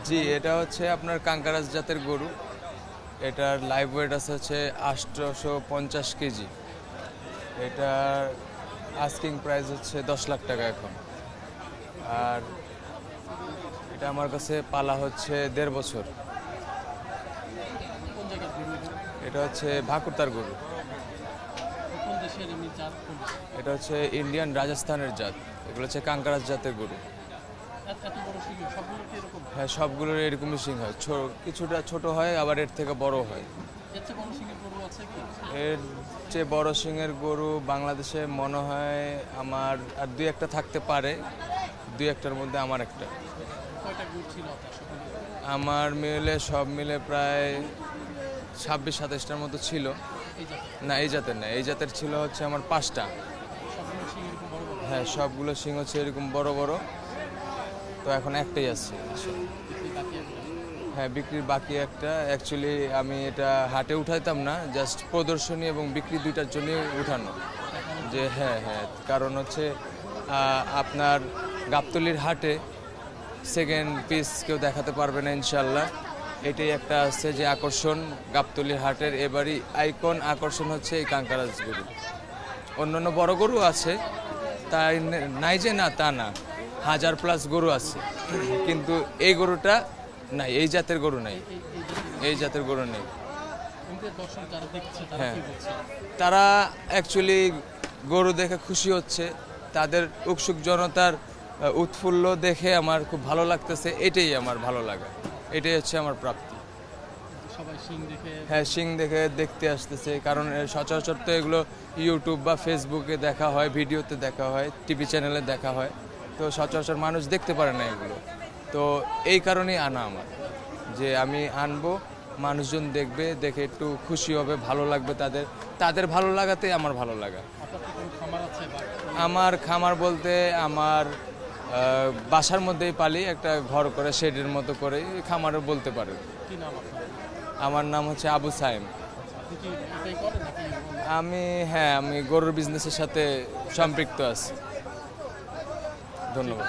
জি, এটা হচ্ছে আপনার কাঙ্কারাজ জাতের গরু। এটার লাইভ ওয়েট আছে হচ্ছে 850 কেজি। এটার আস্কিং প্রাইস হচ্ছে 10 লাখ টাকা এখন। আর এটা আমার কাছে পালা হচ্ছে 1.5 বছর। এটা হচ্ছে ভাকুরতার গরু। এটা হচ্ছে ইন্ডিয়ান রাজস্থানের জাত। এগুলো হচ্ছে কাঙ্কারাজ জাতের গরু। হ্যাঁ, সবগুলোর এরকমই সিং হয়। কিছুটা ছোট হয়, আবার এর থেকে বড় হয়। এর চেয়ে বড় সিংয়ের গরু বাংলাদেশে মনে হয় আমার আর 2-1টা থাকতে পারে। 2-1টার মধ্যে আমার একটা। আমার সব মিলে প্রায় 26-27টার মতো ছিল। না, এই জাতের না, এই জাতের ছিল হচ্ছে আমার 5টা। হ্যাঁ, সবগুলো সিং হচ্ছে এরকম বড় বড়। তো এখন একটাই আছে। হ্যাঁ, বিক্রির বাকি একটা। অ্যাকচুয়ালি আমি এটা হাটে উঠাইতাম না, জাস্ট প্রদর্শনী এবং বিক্রি দুইটার জন্য উঠানো। যে হ্যাঁ, কারণ হচ্ছে আপনার গাবতলীর হাটে সেকেন্ড পিস কেউ দেখাতে পারবে না ইনশাল্লাহ। এটাই একটা আছে যে আকর্ষণ গাবতলীর হাটের। এবারই আইকন আকর্ষণ হচ্ছে এই কাঙ্কারাজ গরু। অন্যান্য বড় গরু আছে, তাই নাই যে না তা না, 1000+ গরু আছে, কিন্তু এই গরুটা নাই, এই জাতের গরু নাই, এই জাতের গরু নেই। হ্যাঁ, তারা অ্যাকচুয়ালি গরু দেখে খুশি হচ্ছে। তাদের উৎসুক জনতার উৎফুল্ল দেখে আমার খুব ভালো লাগতেছে। এটাই আমার ভালো লাগা, এটাই হচ্ছে আমার প্রাপ্তি। হ্যাঁ, সিং দেখে দেখতে আসতেছে, কারণ সচরাচর তো এগুলো ইউটিউব বা ফেসবুকে দেখা হয়, ভিডিওতে দেখা হয়, টিভি চ্যানেলে দেখা হয়। তো সচরাচর মানুষ দেখতে পারে না এগুলো। তো এই কারণেই আনা আমার, যে আমি আনবো, মানুষজন দেখবে, দেখে একটু খুশি হবে, ভালো লাগবে তাদের ভালো লাগাতে আমার ভালো লাগা। আমার খামার বলতে আমার বাসার মধ্যেই পালি, একটা ঘর করে শেডের মতো করে খামারও বলতে পারে। আমার নাম হচ্ছে আবু সাইম। আমি গরুর বিজনেসের সাথে সম্পৃক্ত আছি। ধন্যবাদ।